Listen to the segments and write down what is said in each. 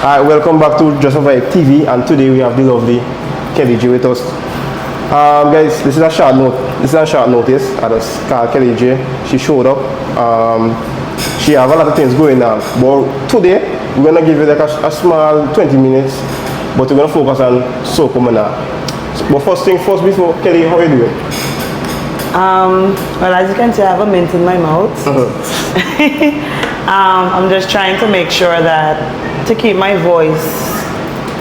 Alright, welcome back to Just a Vibe TV, and today we have the lovely Kelly J with us. Guys, this is a short notice. I just called Kelly J. She showed up. She have a lot of things going on, but today we're gonna give you like a small 20 minutes, but we're gonna focus on Soca Monarch. But first thing first, before Kelly, how are you doing? Well, as you can see, I have a mint in my mouth. I'm just trying to make sure that to keep my voice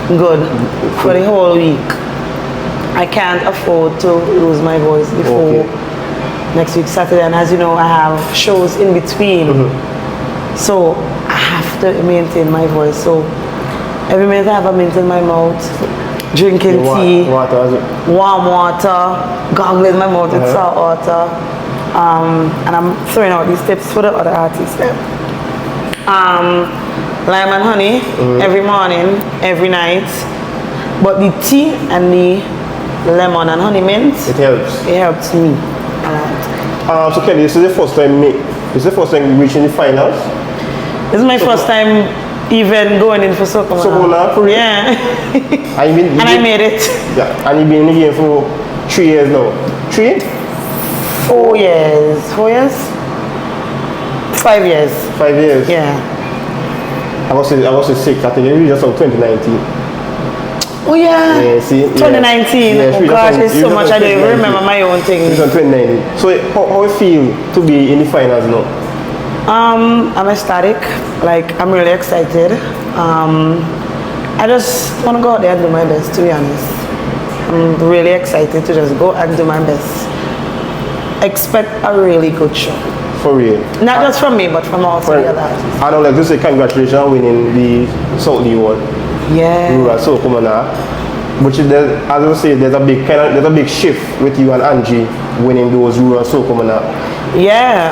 good for the whole week. I can't afford to lose my voice before next week Saturday, and as you know, I have shows in between, so I have to maintain my voice. So every minute I have a mint in my mouth, drinking tea, warm water, gargling my mouth with salt water, and I'm throwing out these tips for the other artists. Lime and honey every morning, every night, but the tea and the lemon and honey mint, it helps me a lot. So Kelly, this is the first time reaching the finals? This is my first time even going in for Soca Monarch. Yeah. And I made it. Yeah. And you've been in the game for 3 years now. 3? 4 years. 4 years? 5 years. 5 years? Yeah. I was 6. I think it was just on 2019. Oh yeah. Yeah, see? 2019. Yeah, oh gosh, it's so much I don't even remember my own things. It was on 2019. So how you feel to be in the finals now? I'm ecstatic. Like, I'm really excited. I just want to go out there and do my best, to be honest. I'm really excited to just go and do my best. Expect a really good show. For real? Not just from me, but from all the other artists. I don't like to say congratulations on winning the South Lee Award. Yeah. Rural Soca Monarch. But as I say, there's a big shift with you and Angie winning those Rural Soca Monarch. Yeah.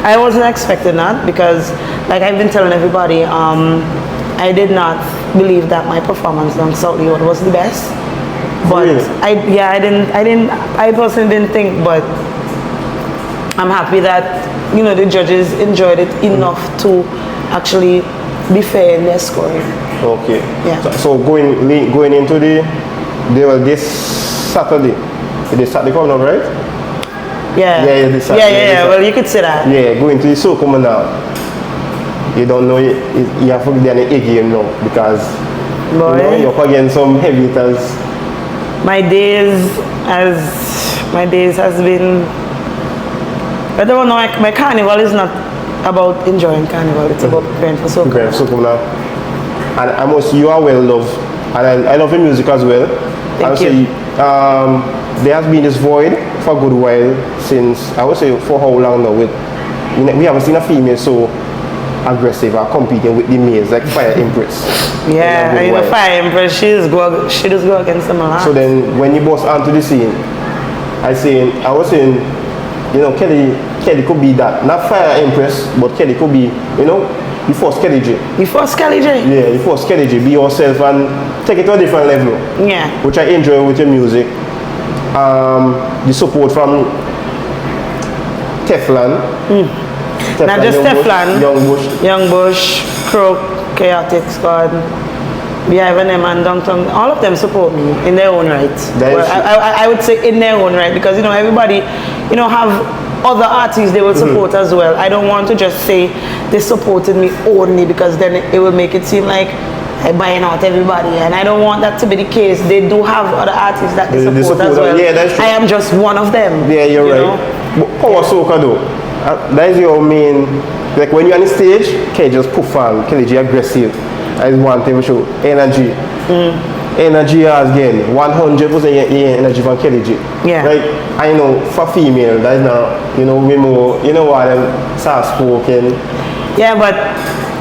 I wasn't expecting that because, like I've been telling everybody, I did not believe that my performance on South Lee Award was the best. But really? I personally didn't think, but I'm happy that, you know, the judges enjoyed it enough to actually be fair in their scoring. Okay. Yeah. So going into this Saturday, they start the coming up, right? Yeah. Yeah. Well, you could say that. Yeah, going to the Soca Monarch. You don't know you have to be there in a game now because you're up against some heavy hitters. My days has been. I don't know, my carnival is not about enjoying carnival, it's about preparing for Soca. Okay, Soca Monarch. And you are well loved, and I love your music as well. Thank you. There has been this void for a good while since, I would say, for how long now? We haven't seen a female so aggressive or competing with the males like Fire Empress. Yeah, and the Fire Empress, she just go against them a lot. So then when you bust onto the scene, I was saying, you know, Kelly could be that. Not Fire Empress, but Kelly could be, you know, the first Kelly J. The first Kelly J? Yeah, the first Kelly J. Be yourself and take it to a different level. Yeah. Which I enjoy with your music. The support from Teflon. Not just Teflon. Young Bush, Crook, Chaotic Squad, Behive and them and Downtown, all of them support me in their own right. I would say in their own right because, you know, everybody, you know, have other artists they will support as well. I don't want to just say they supported me only because then it will make it seem like I'm buying out everybody, and I don't want that to be the case. They do have other artists that they support as well. Yeah, that's true. I am just one of them. Yeah, you're right. But Power Soca though, that is your main, like when you're on the stage, Kelly just poof on, Kelly J aggressive. That is one thing for sure. Energy. Energy has again 100% energy from Kelly J. Yeah. Right? I know for female, that is not, you know, we more, you know what, soft spoken. Yeah, but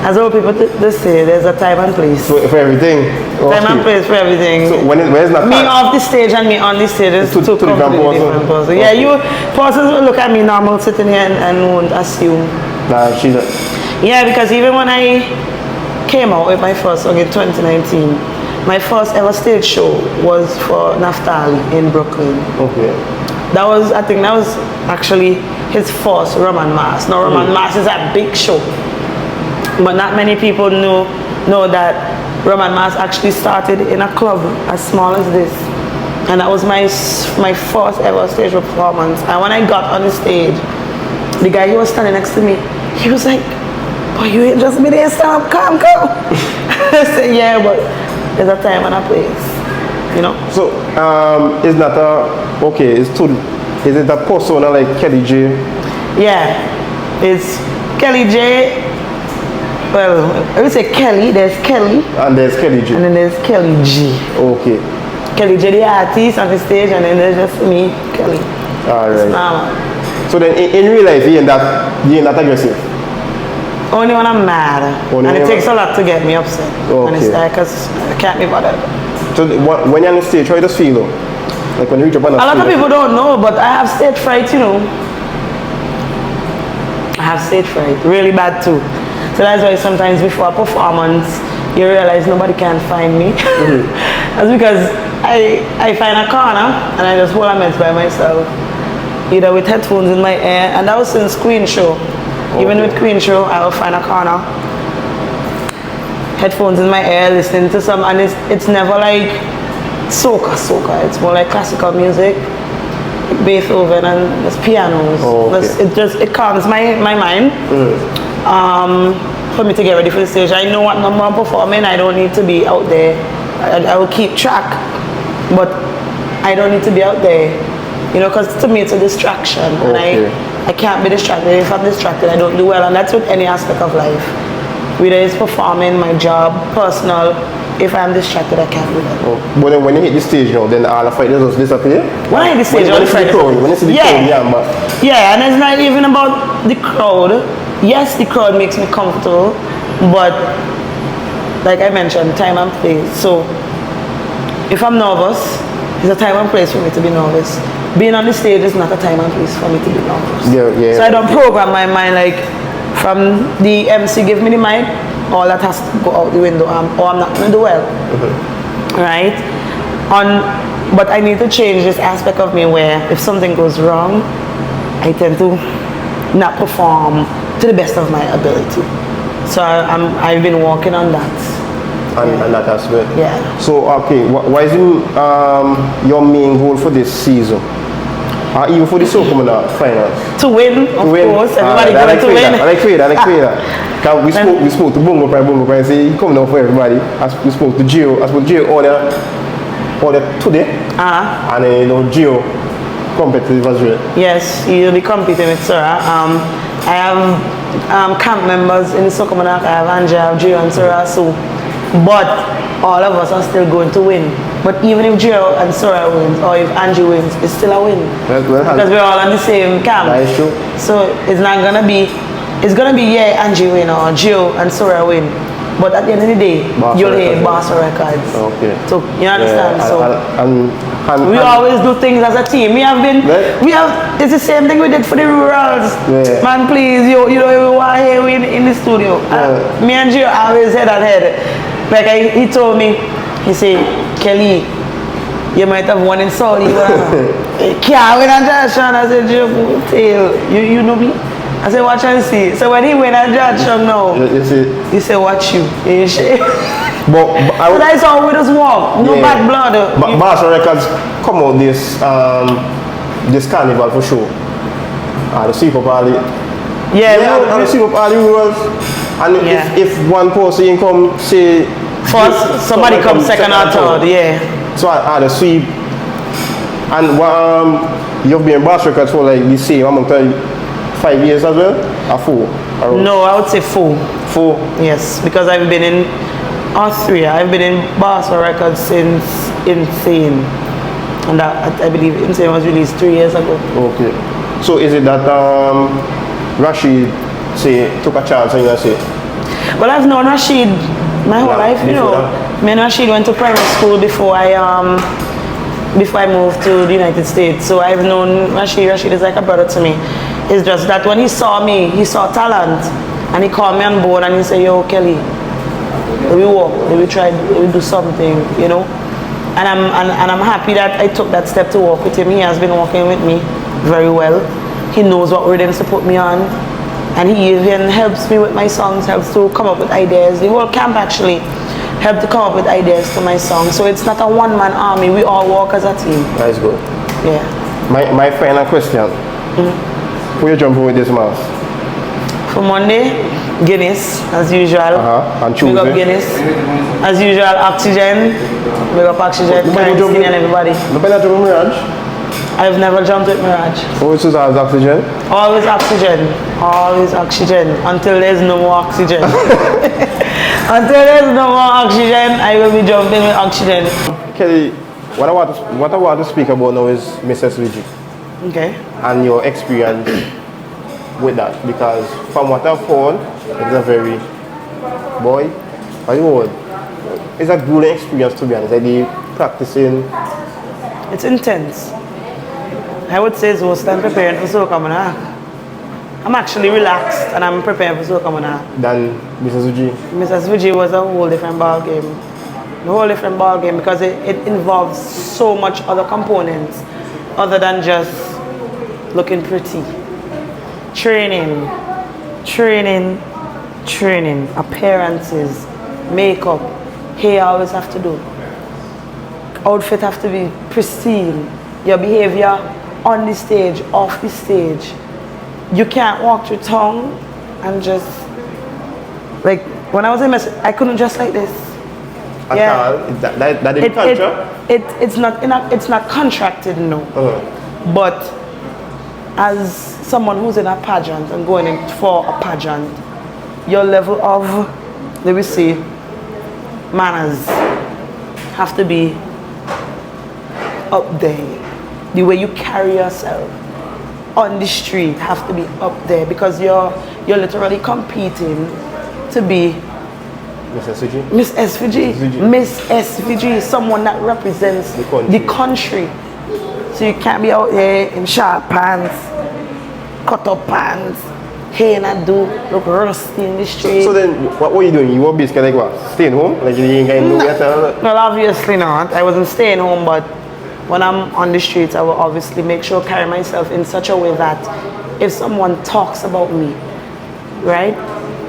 as all people say, there's a time and place. For everything. Time and place for everything. So when it's not me off the stage and me on the stage is two completely different persons. Okay. Yeah, you persons will look at me normal sitting here and won't assume. Nah, she's not. Yeah, because even when I came out with my first song in 2019, my first ever stage show was for Naftali in Brooklyn. Okay. I think that was actually his first Roman Mass. Now Roman Mass is a big show, but not many people know know that Roman Mas actually started in a club as small as this. And that was my first ever stage performance. And when I got on the stage, the guy who was standing next to me, he was like, "Oh, you ain't just been there, stand up, come." I said, "Yeah, but there's a time and a place, you know." So, is that is it a persona like Kelly J? Yeah, it's Kelly J. Well, I would say Kelly, there's Kelly. And there's Kelly J. And then there's Kelly G. Okay. Kelly J, the artist on the stage, and then there's just me, Kelly. Alright. So then in real life, you're not aggressive? Only when I'm mad. Only and it when- takes a lot to get me upset. Okay. And it's like, because I can't be bothered. So when you're on the stage, how you just feel though? Like when you reach up on the A lot stage? of people don't know, but I have stage fright, you know. I have stage fright, really bad too. So that's why sometimes before a performance, you realize nobody can find me. That's because I find a corner and I just hold a mess by myself, either with headphones in my ear, and that was since Queen Show. Even with Queen Show, I will find a corner, headphones in my ear, listening to some, and it's never like soca. It's more like classical music, like Beethoven and just pianos. It calms my mind. For me to get ready for the stage. I know what number I'm performing. I don't need to be out there. I will keep track, but I don't need to be out there, you know, because to me it's a distraction, and I can't be distracted. If I'm distracted, I don't do well, and that's with any aspect of life. Whether it's performing, my job, personal. If I'm distracted, I can't do that. But then when you hit the stage, you know, then all the fighters just disappear? When I hit the stage, when you see the crowd, when you see the crowd, yeah, and it's not even about the crowd. Yes, the crowd makes me comfortable, but like I mentioned, time and place. So if I'm nervous, it's a time and place for me to be nervous. Being on the stage is not a time and place for me to be nervous. So I don't program my mind like from the MC give me the mic, all that has to go out the window, or I'm not gonna do well. Right? But I need to change this aspect of me where if something goes wrong, I tend to not perform to the best of my ability. So I've been working on that. And that aspect. Yeah. So okay, what is your main goal for this season? Even for the Soca Monarch finals? To win, of course. Everybody going to win. I like that. We spoke to Bongo Prime say he coming out for everybody. We spoke to Gio. I spoke to Gio order today. And then Gio competitive as well. Yes, you'll be competing with Sarah. I have camp members in the Soca Monarch. I have Angela, Gio, and Sarah. But all of us are still going to win. But even if Gio and Sarah wins, or if Angie wins, it's still a win. Because we're all on the same camp. That is true. So it's not gonna be, it's gonna be Angie win or Gio and Sarah win. But at the end of the day, you'll hear Barca Records. Okay. So you understand? And we always do things as a team. It's the same thing we did for the rurals. Man, please, you want to hear in the studio. Me and Gio always head on head. Like he told me, he said, "Kelly, you might have won in Saudi. Can't win at Jackson." I said, "Gio, you know me?" I said, "Watch and see." So when he win at Jackson now, he said, "Watch you." But that's how we just walk. No bad blood. But Barca Records come out this carnival for sure. The sweep up all the the sweep up all the rules. And if one person come say first, somebody comes second or third, So the sweep. And you've been in Barca Records for like the same amount of 5 years as well? Or 4? No, I would say 4. 4? Yes, because I've been in Austria. I've been in Barca Records since Insane. And that, I believe Insane was released 3 years ago. Okay. So is it that Rashid took a chance and you say? Well, I've known Rashid my whole life, you know. Me and Rashid went to primary school before I moved to the United States. So I've known Rashid. Rashid is like a brother to me. It's just that when he saw me, he saw talent. And he called me on board and he said, "Yo, Kelly, we walk, we try, we do something, you know." And I'm happy that I took that step to work with him. He has been working with me very well. He knows what rhythms to put me on. And he even helps me with my songs, helps to come up with ideas. The whole camp actually helped to come up with ideas to my songs. So it's not a one-man army, we all work as a team. That's good. Yeah. My final question. Who you jumping with this month? For Monday, Guinness, as usual. And Big Tuesday? up Guinness. As usual, Oxygen. Big up Oxygen, Currency and everybody. Nobody jump with Mirage? I've never jumped with Mirage. Always use as Oxygen? Always Oxygen. Always Oxygen. Until there's no more Oxygen. Until there's no more Oxygen, I will be jumping with Oxygen. Kelly, what I want to speak about now is Mrs. VG. Okay. And your experience with that, because from what I've heard, it's a very it's a grueling experience, to be honest. Like the practicing. It's intense. I would say it's worse than preparing for Soca Monarch. I'm actually relaxed and I'm preparing for Soca Monarch. Than Mrs. VG. Mrs. VG was a whole different ball game. A whole different ball game because it involves so much other components other than just looking pretty. Training, appearances, makeup, hair always have to do. Outfit have to be pristine. Your behavior on the stage, off the stage. You can't walk through town and just, like, when I was in Miss, I couldn't dress like this. That is culture? It's not contracted, no. But as someone who's in a pageant and going in for a pageant, your level of, let me see, manners have to be up there. The way you carry yourself on the street have to be up there because you're literally competing to be Miss SVG? Miss SVG. Miss SVG, someone that represents the country. So you can't be out here in short pants, cut up pants, hair not do, look rusty in the street. So then, what were you doing? You were basically like what? Staying home? Like you ain't going nowhere? Well, obviously not. I wasn't staying home, but when I'm on the streets, I will obviously make sure carry myself in such a way that if someone talks about me, right,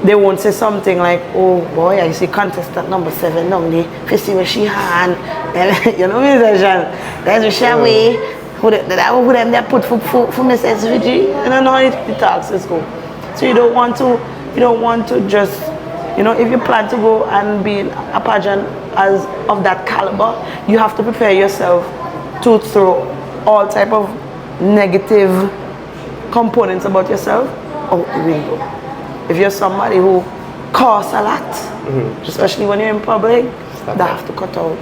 they won't say something like, oh boy, I see contestant number 7 down there, if you see where she hand, and you know what I'm saying? That's what she way. Who them that put for Miss SVG? I don't know how the talks is go. So you don't want to just, you know, if you plan to go and be in a pageant as of that caliber, you have to prepare yourself to throw all type of negative components about yourself out the window. If you're somebody who costs a lot, especially when you're in public, that have to cut out.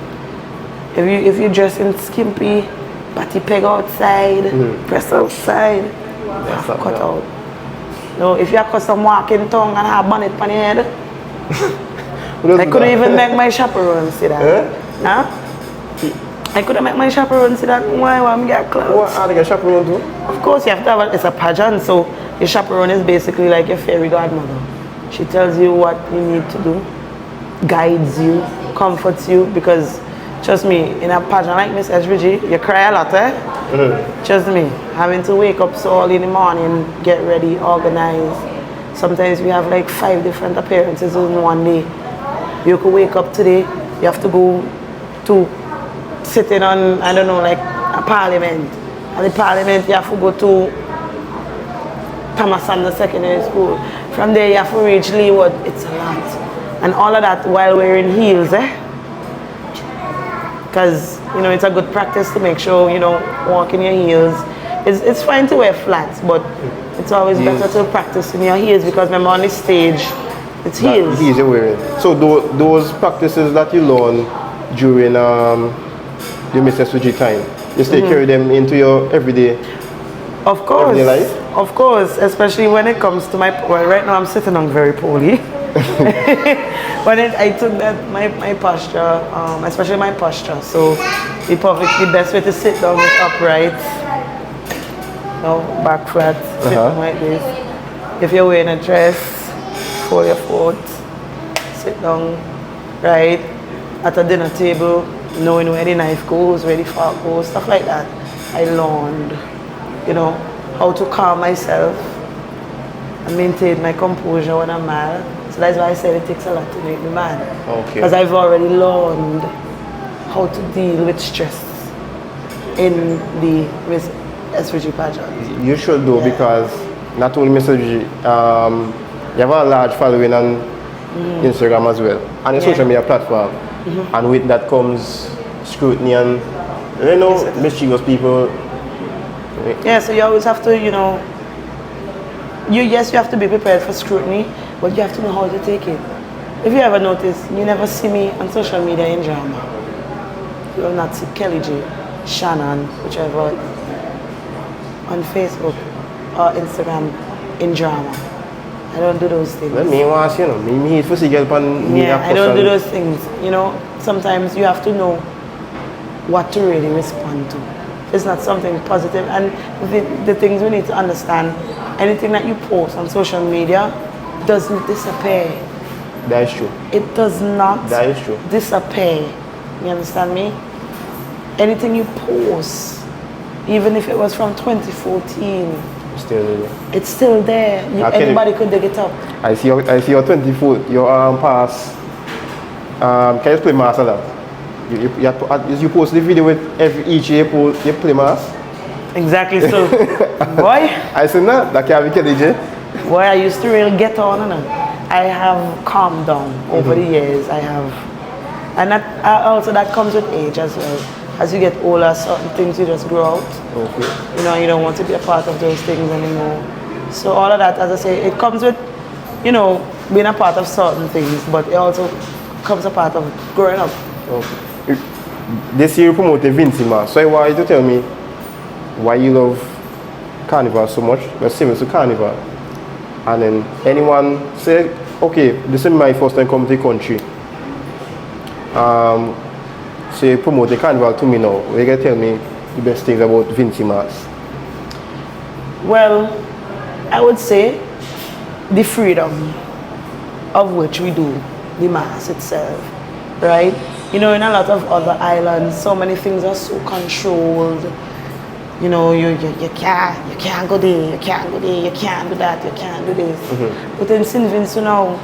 If you dress in skimpy, patty peg outside, press outside, have to cut out. No, if you're custom walking tongue and have bonnet on your head, I couldn't even make my chaperone see that. Huh? I couldn't make my chaperone see that. Why I'm get clothes? What are they get chaperone do? Of course, you have to have it's a pageant, so your chaperone is basically like your fairy godmother. She tells you what you need to do, guides you, comforts you, because trust me, in a pageant like Miss SVG, you cry a lot, Trust me, having to wake up so early in the morning, get ready, organize. Sometimes we have like 5 different appearances in one day. You could wake up today, you have to go to sitting on, I don't know, like a parliament. And the parliament, you have to go to Thomas Sanders Secondary School. From there, you have to reach Leeward. It's a lot. And all of that while wearing heels, Because, you know, it's a good practice to make sure you don't walk in your heels. It's fine to wear flats, but it's always better to practice in your heels because remember on the stage, it's heels. Heels you're wearing. So those practices that you learn during your Miss SVG time, you still carry them into your everyday everyday life? Of course, especially when it comes to well, right now I'm sitting on very poorly. When I took my posture, especially my posture, so the best way to sit down is upright, back flat, sitting like this. If you're wearing a dress, fold your foot, sit down, right, at a dinner table, knowing where the knife goes, where the fork goes, stuff like that. I learned, how to calm myself, and maintain my composure when I'm mad. So that's why I said it takes a lot to make me mad. Okay. Because I've already learned how to deal with stress in the SVG pageant. You should do, because not only Mr. G, you have a large following on Instagram as well, and a social media platform. And with that comes scrutiny and, you know, mischievous people. Yeah, so you always have to, you know, you have to be prepared for scrutiny, but you have to know how to take it. If you ever notice, you never see me on social media in drama. You will not see Kelly J, Shannon, whichever, on Facebook or Instagram in drama. I don't do those things. Well, me was, you know, me hate for see girl pan me. Yeah, I don't do those things. You know, sometimes you have to know what to really respond to. It's not something positive, and the things we need to understand, anything that you post on social media doesn't disappear. That is true. It does not That is true. disappear. You understand me? Anything you post, even if it was from 2014, Still there. it's still there. Anybody could dig it up. I see your 20 foot, your pass. Can you play mass a lot? You post the video with each year you play mass? Exactly so. Boy, I said no, that can't be Kelly J. boy, I used to really get on and on. I have calmed down over the years. I have, and also that comes with age as well. As you get older, certain things you just grow out. Okay. You know, you don't want to be a part of those things anymore. So all of that, as I say, it comes with, you know, being a part of certain things, but it also comes a part of growing up. Okay. This year you promoted Vincy Mas, so I want you to tell me why you love carnival so much. You're similar to carnival. And then anyone say, okay, this is my first time coming to the country. So you promote the carnival to me now. You can tell me the best things about Vincy Mas. Well, I would say the freedom of which we do the mass itself, right? You know, in a lot of other islands, so many things are so controlled. You know, you can't go there, you can't go there, you can't do that, you can't do this. But in St. Vincent now,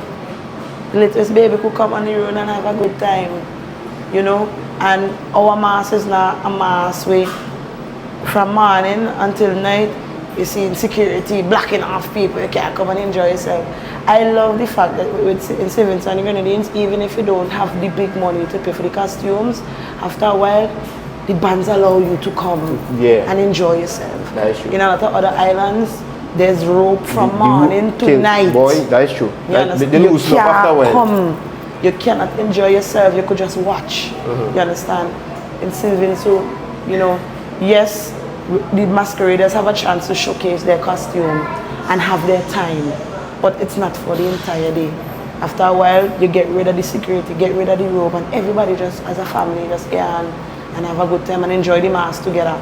the littlest baby could come on the road and have a good time, you know? And our mass is not a mass where from morning until night, you see insecurity, blocking off people, you can't come and enjoy yourself. I love the fact that in St. Vincent and the Grenadines, even if you don't have the big money to pay for the costumes, after a while, the bands allow you to come and enjoy yourself. That is true. In a lot of other islands, there's rope from morning to night. Boy, that is true. You understand? They lose after a while. Come. You cannot enjoy yourself, you could just watch. You understand? In St. Vincent, you know, yes, the masqueraders have a chance to showcase their costume and have their time, but it's not for the entire day. After a while, you get rid of the security, get rid of the robe, and everybody just, as a family, just get on and have a good time and enjoy the mass together.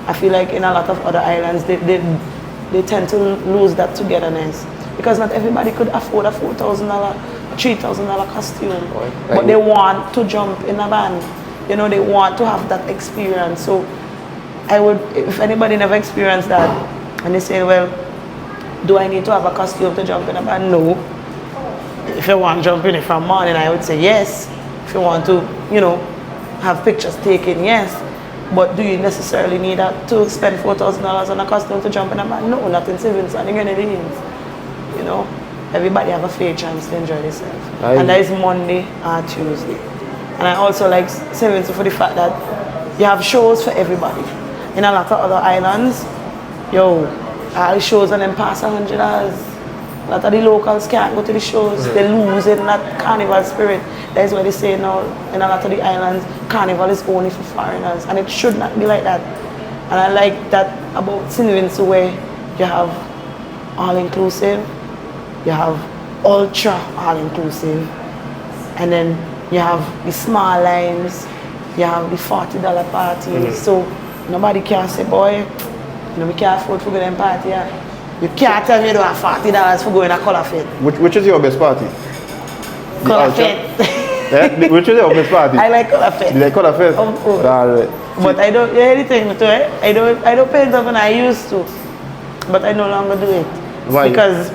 I feel like in a lot of other islands, they tend to lose that togetherness because not everybody could afford a $4,000, $3,000 costume, but they want to jump in a band. You know, they want to have that experience. So I would, if anybody never experienced that, and they say, well, do I need to have a costume to jump in a band? No. If you want to jump in it from morning, I would say yes. If you want to, you know, have pictures taken, yes. But do you necessarily need to spend $4,000 on a costume to jump in a band? No, not in St. Vincent and the Grenadines. You know, everybody have a fair chance to enjoy themselves. And that is Monday and Tuesday. And I also like St. Vincent for the fact that you have shows for everybody. In a lot of other islands, all the shows and them pass $100. A lot of the locals can't go to the shows. They lose in that carnival spirit. That is why they say now in a lot of the islands, carnival is only for foreigners. And it should not be like that. And I like that about St. Vincent where you have all-inclusive, you have ultra all-inclusive, and then you have the small lines, you have the $40 parties. So nobody can say, boy, you know, we can't afford to go to them party. You can't tell me you don't have $40 for going to Color Fit. Which is your best party? Color Fit. Yeah? Which is your best party? I like Color Fit. You like Color Fit? Of course. Right. But I don't, anything to it. I don't paint up when I used to. But I no longer do it. Why? Because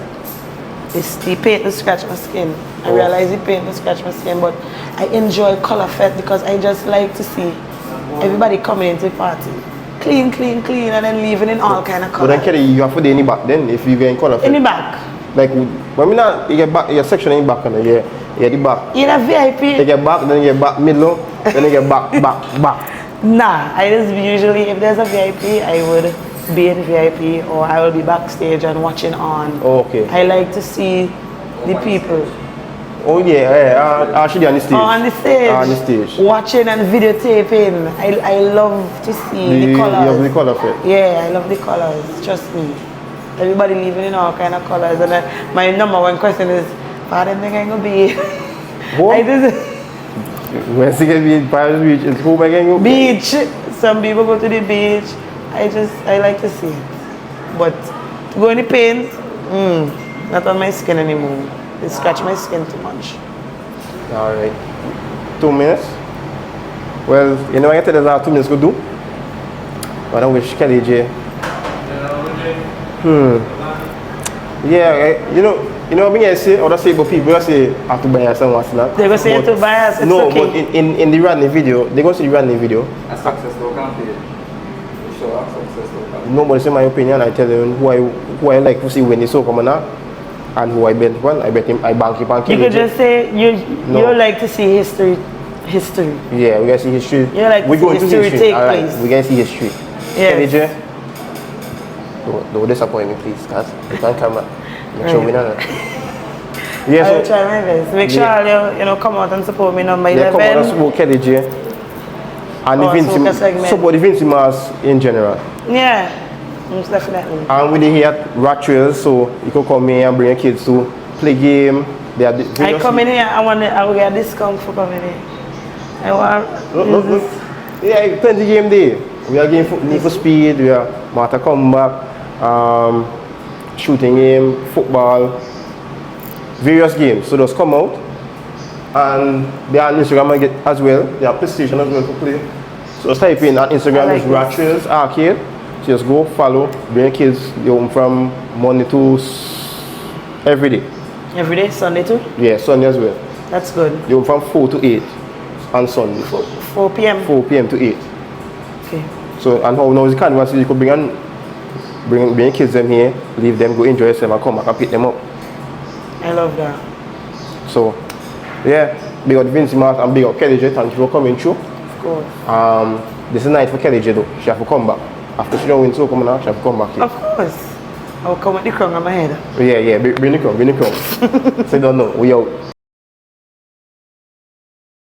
the paint to scratch my skin. I realize the paint to scratch my skin, but I enjoy color fest because I just like to see everybody coming into the party. Clean, clean, clean, and then leaving in all kind of colors. But then Kelly, you have to do any back then if you get in color. In the back. Like when we not you get back your section in back and yeah the back. In a VIP. You get back, then you get back middle, then you get back. Nah, I just usually if there's a VIP I would be in VIP or I will be backstage and watching on. Oh, okay. I like to see the people. Oh yeah, actually on the stage. Oh, on the stage. On the stage. Watching and videotaping. I love to see the colors. You love the color fit. Yeah, I love the colors. Trust me. Everybody leaving in all kind of colors. And then my number one question is, how do you think I'm gonna be? What? I just When you get in Paris Beach, it's who am I going to beach. Some people go to the beach. I like to see it. But to go in the paint, not on my skin anymore. It scratch my skin too much. Alright. 2 minutes. Well, you know I get there's 2 minutes to do. But I wish Kelly J. Yeah, you know what I say, or I say but people say have to bias and what's not. They're gonna say to bias, it's no, okay. but in the running video, they're gonna see the running video. A successful campaign. Show a successful campaign. Nobody say my opinion, I tell them who I like to see when the Soca Monarch and who I bet one, I bet him I bank him on You could just say you like to see history. Yeah, we gotta see history. You like to see history take place. We gotta see history. Yes. Kelly J, don't disappoint me please, cause it's on camera. Make sure we know that. Yeah, I will try my best. Make sure you come out and support me number 11. Come out and support Kelly J. And the support the Vincy Mas in general. Yeah, most definitely. And we here at Rat Trails, so you can come here and bring your kids to play game. I come in here, I will get a discount for coming here. I want yeah, plenty game there. We are game for Need for Speed, we are Martha Comeback, shooting game, football, various games. So those come out and they are on Instagram as well. They are PlayStation as well to play. So just type in on Instagram is Rat Trails Arcade. So just go follow, bring kids home from Monday to every day. Every day, Sunday too? Yeah, Sunday as well. That's good. You're from 4 to 8 on Sunday. 4 p.m. 4 p.m. to 8. Okay. So and how now is the carnival, so you could bring kids them here, leave them, go enjoy yourself and come back and pick them up. I love that. So yeah, big up Vincy Mas and big up Kelly J. Thank you for coming through. Of course. This is night for Kelly J though. She have to come back. After she don't win Soca Monarch, she have to come back here. Of course. I will come with the crown on my head. Yeah, bring the crown. So you don't know. We out.